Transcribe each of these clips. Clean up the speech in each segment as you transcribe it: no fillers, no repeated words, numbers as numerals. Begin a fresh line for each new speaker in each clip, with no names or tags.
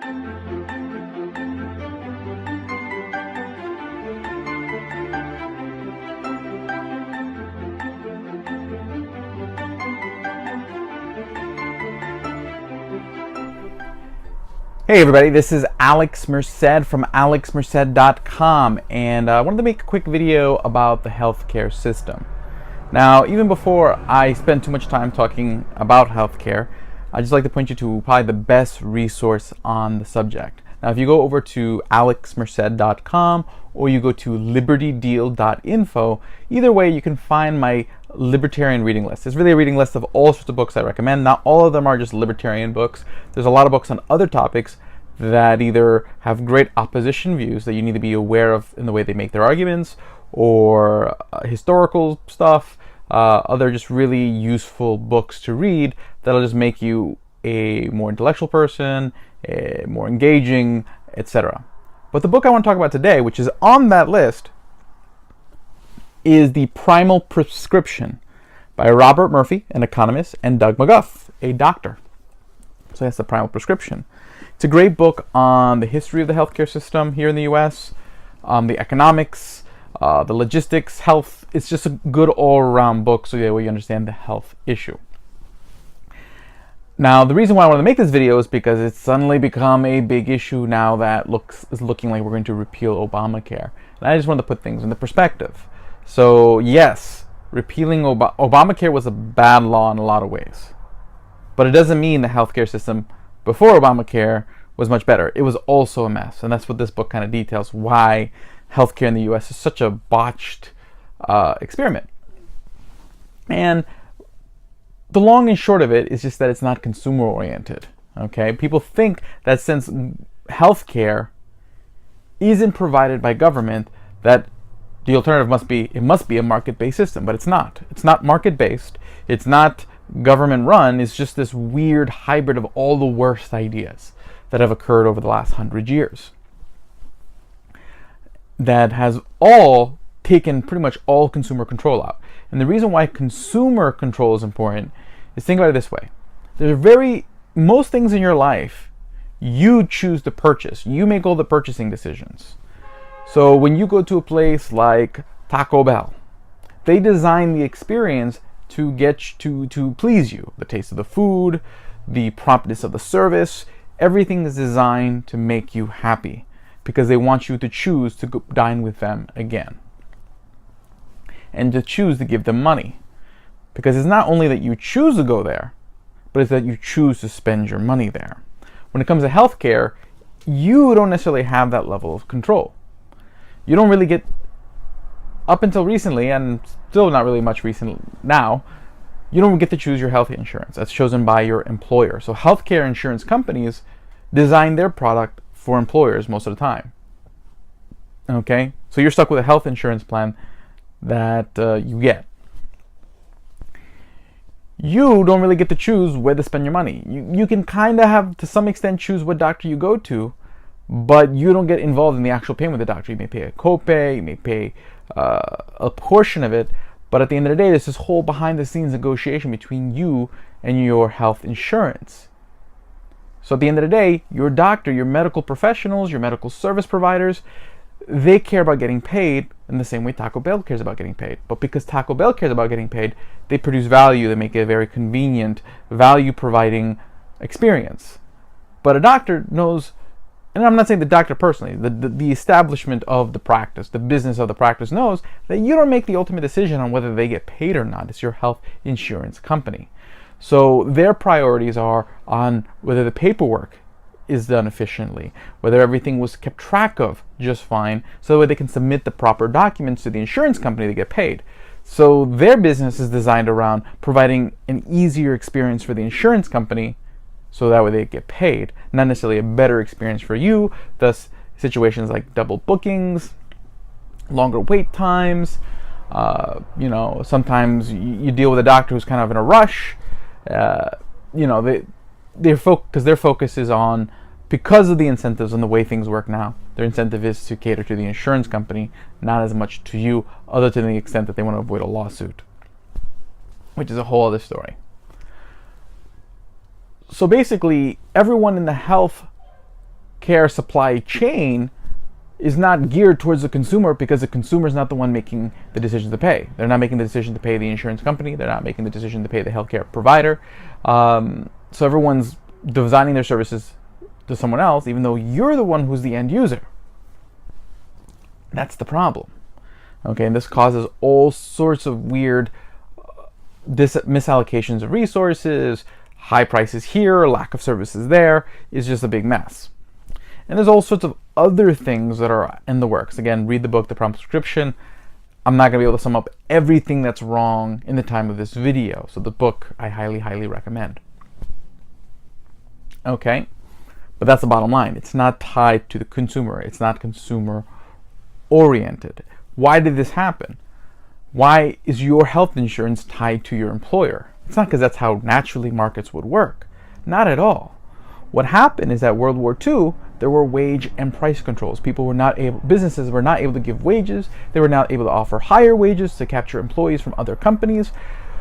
Hey everybody, this is Alex Merced from alexmerced.com, and I wanted to make a quick video about the healthcare system. Now, even before I spend too much time talking about healthcare, I'd just like to point you to probably the best resource on the subject. Now, if you go over to alexmerced.com or you go to libertydeal.info, either way you can find my libertarian reading list. It's really a reading list of all sorts of books I recommend. Not all of them are just libertarian books. There's a lot of books on other topics that either have great opposition views that you need to be aware of in the way they make their arguments, or historical stuff, other just really useful books to read that'll just make you a more intellectual person, a more engaging, etc. But the book I want to talk about today, which is on that list, is The Primal Prescription by Robert Murphy, an economist, and Doug McGuff, a doctor. So that's The Primal Prescription. It's a great book on the history of the healthcare system here in the US, the economics, the logistics, health. It's just a good all-around book so that way you understand the health issue. Now, the reason why I wanted to make this video is because it's suddenly become a big issue now that is looking like we're going to repeal Obamacare. And I just wanted to put things into perspective. So yes, repealing Obamacare was a bad law in a lot of ways. But it doesn't mean the healthcare system before Obamacare was much better. It was also a mess. And that's what this book kind of details, why healthcare in the US is such a botched experiment. And the long and short of it is just that it's not consumer oriented. Okay? People think that since healthcare isn't provided by government, that the alternative must be a market-based system, but it's not. It's not market-based. It's not government-run. It's just this weird hybrid of all the worst ideas that have occurred over the last 100 years. That has all taken pretty much all consumer control out. And the reason why consumer control is important is, think about it this way. Most things in your life, you choose to purchase. You make all the purchasing decisions. So when you go to a place like Taco Bell, they design the experience to to please you. The taste of the food, the promptness of the service, everything is designed to make you happy because they want you to choose to go dine with them again and to choose to give them money. Because it's not only that you choose to go there, but it's that you choose to spend your money there. When it comes to healthcare, you don't necessarily have that level of control. You don't really get, up until recently, and still not really much recent now, you don't get to choose your health insurance. That's chosen by your employer. So healthcare insurance companies design their product for employers most of the time. Okay? So you're stuck with a health insurance plan that you get. You don't really get to choose where to spend your money. You can kind of have, to some extent, choose what doctor you go to, but you don't get involved in the actual payment with the doctor. You may pay a copay, you may pay a portion of it, but at the end of the day, there's this whole behind-the-scenes negotiation between you and your health insurance. So at the end of the day, your doctor, your medical professionals, your medical service providers, they care about getting paid in the same way Taco Bell cares about getting paid. But because Taco Bell cares about getting paid, they produce value. They make it a very convenient, value-providing experience. But a doctor knows, and I'm not saying the doctor personally, the establishment of the practice, the business of the practice knows that you don't make the ultimate decision on whether they get paid or not. It's your health insurance company. So their priorities are on whether the paperwork is done efficiently, whether everything was kept track of just fine, so that they can submit the proper documents to the insurance company to get paid. So their business is designed around providing an easier experience for the insurance company, so that way they get paid, not necessarily a better experience for you. Thus, situations like double bookings, longer wait times, sometimes you deal with a doctor who's kind of in a rush. Their focus is on, because of the incentives and the way things work now, their incentive is to cater to the insurance company, not as much to you, other to the extent that they want to avoid a lawsuit, which is a whole other story. So basically, everyone in the health healthcare supply chain is not geared towards the consumer, because the consumer is not the one making the decision to pay. They're not making the decision to pay the insurance company. They're not making the decision to pay the healthcare provider. So everyone's designing their services to someone else, even though you're the one who's the end user. That's the problem. Okay, and this causes all sorts of weird misallocations of resources, high prices here, lack of services there. Is just a big mess. And there's all sorts of other things that are in the works. Again, read the book, The Prompt Prescription. I'm not going to be able to sum up everything that's wrong in the time of this video. So the book I highly, highly recommend. Okay, but that's the bottom line. It's not tied to the consumer. It's not consumer oriented. Why did this happen? Why is your health insurance tied to your employer? It's not because that's how naturally markets would work. Not at all. What happened is that World War II, there were wage and price controls. Businesses were not able to give wages. They were not able to offer higher wages to capture employees from other companies.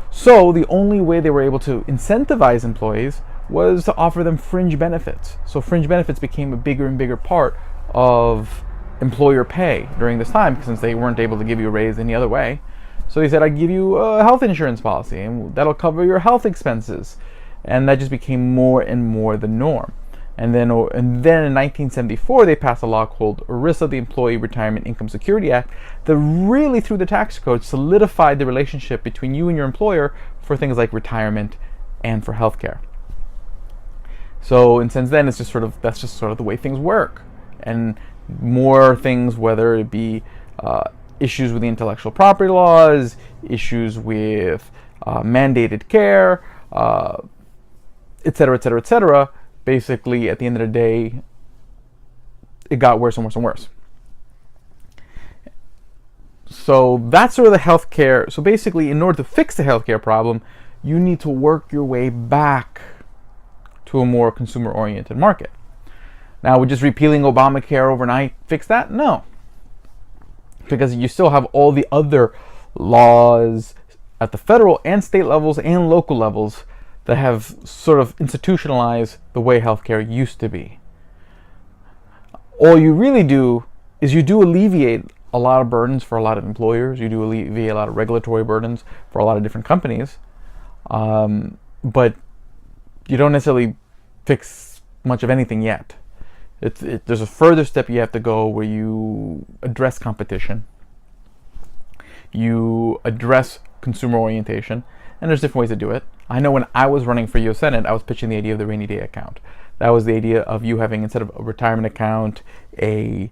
So the only way they were able to incentivize employees was to offer them fringe benefits. So fringe benefits became a bigger and bigger part of employer pay during this time, since they weren't able to give you a raise any other way. So they said, I give you a health insurance policy and that'll cover your health expenses. And that just became more and more the norm. And then in 1974, they passed a law called ERISA, the Employee Retirement Income Security Act, that really, through the tax code, solidified the relationship between you and your employer for things like retirement and for healthcare. So, and since then, that's just sort of the way things work. And more things, whether it be issues with the intellectual property laws, issues with mandated care, et cetera, et cetera, et cetera. Basically, at the end of the day, it got worse and worse and worse. So that's sort of the healthcare. So basically, in order to fix the healthcare problem, you need to work your way back to a more consumer-oriented market. Now, would just repealing Obamacare overnight fix that? No. Because you still have all the other laws at the federal and state levels and local levels that have sort of institutionalized the way healthcare used to be. All you really do is you do alleviate a lot of burdens for a lot of employers. You do alleviate a lot of regulatory burdens for a lot of different companies. But you don't necessarily fix much of anything yet. There's a further step you have to go where you address competition. You address consumer orientation. And there's different ways to do it. I know when I was running for U.S. Senate, I was pitching the idea of the rainy day account. That was the idea of you having, instead of a retirement account, a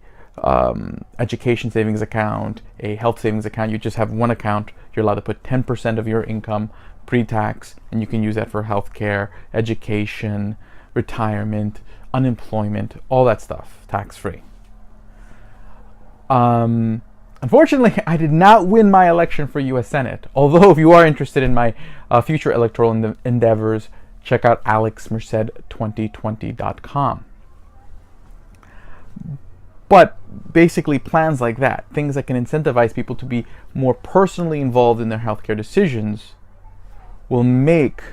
education savings account, a health savings account, you just have one account. You're allowed to put 10% of your income pre-tax, and you can use that for healthcare, education, retirement, unemployment, all that stuff, tax-free. Unfortunately, I did not win my election for U.S. Senate. Although, if you are interested in my future electoral endeavors, check out alexmerced2020.com. But basically, plans like that, things that can incentivize people to be more personally involved in their healthcare decisions, will make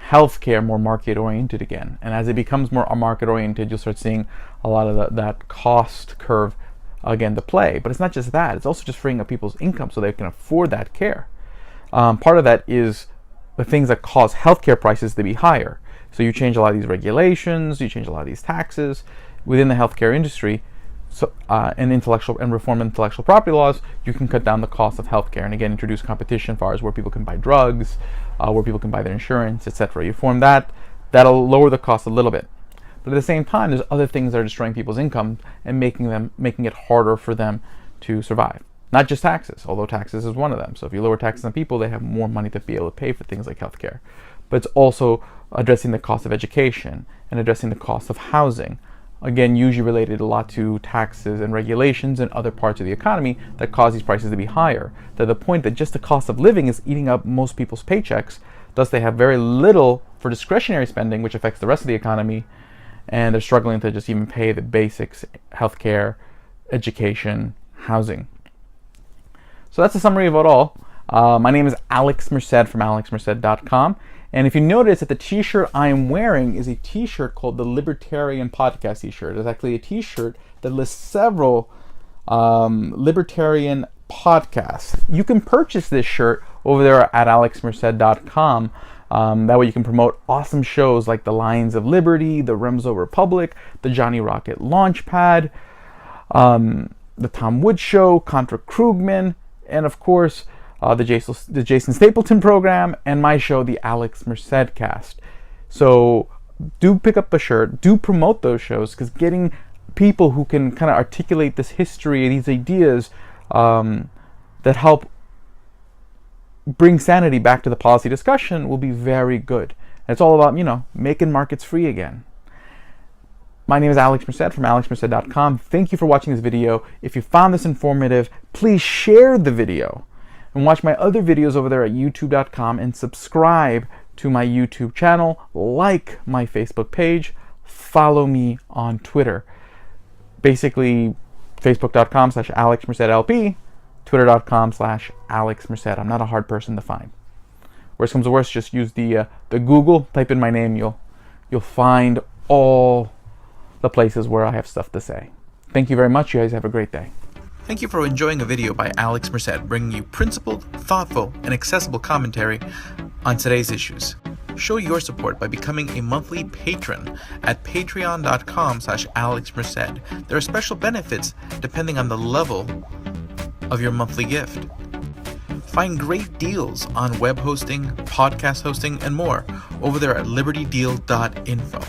healthcare more market-oriented again. And as it becomes more market-oriented, you'll start seeing a lot of that cost curve again to play. But it's not just that, it's also just freeing up people's income so they can afford that care. Part of that is the things that cause healthcare prices to be higher. So you change a lot of these regulations, you change a lot of these taxes within the healthcare industry, so and reform intellectual property laws, you can cut down the cost of healthcare and again introduce competition as far as where people can buy drugs, where people can buy their insurance, etc. You form that, that'll lower the cost a little bit. But at the same time, there's other things that are destroying people's income and making it harder for them to survive. Not just taxes, although taxes is one of them. So if you lower taxes on people, they have more money to be able to pay for things like healthcare. But it's also addressing the cost of education and addressing the cost of housing. Again, usually related a lot to taxes and regulations and other parts of the economy that cause these prices to be higher. To the point that just the cost of living is eating up most people's paychecks. Thus, they have very little for discretionary spending, which affects the rest of the economy. And they're struggling to just even pay the basics: healthcare, education, housing. So that's a summary of it all. My name is Alex Merced from alexmerced.com, And if you notice that the t-shirt I am wearing is a t-shirt called the Libertarian Podcast t-shirt. It's actually a t-shirt that lists several libertarian podcasts. You can purchase this shirt over there at alexmerced.com. That way you can promote awesome shows like the Lions of Liberty, the Remso Republic, the Johnny Rocket Launchpad, the Tom Woods Show, Contra Krugman, and of course the Jason Stapleton program, and my show, the Alex Merced Cast. So do pick up a shirt, do promote those shows, because getting people who can kind of articulate this history and these ideas that help bring sanity back to the policy discussion will be very good. And it's all about, making markets free again. My name is Alex Merced from alexmerced.com. Thank you for watching this video. If you found this informative, please share the video and watch my other videos over there at youtube.com, and subscribe to my YouTube channel, like my Facebook page, follow me on Twitter. Basically, facebook.com/alexmercedlp, twitter.com/alexmerced. I'm not a hard person to find. Worst comes to worst, just use the Google, type in my name, you'll find all the places where I have stuff to say. Thank you very much. You guys have a great day. Thank you for enjoying a video by Alex Merced, bringing you principled, thoughtful, and accessible commentary on today's issues. Show your support by becoming a monthly patron at patreon.com/alexmerced. There are special benefits depending on the level of your monthly gift. Find great deals on web hosting, podcast hosting, and more over there at libertydeal.info.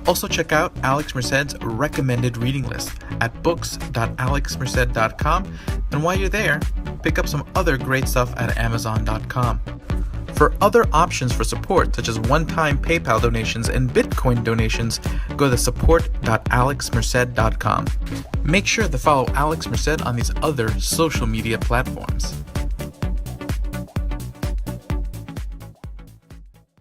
Also check out Alex Merced's recommended reading list at books.alexmerced.com, and while you're there, pick up some other great stuff at amazon.com. For other options for support, such as one-time PayPal donations and Bitcoin donations, go to support.alexmerced.com. Make sure to follow Alex Merced on these other social media platforms.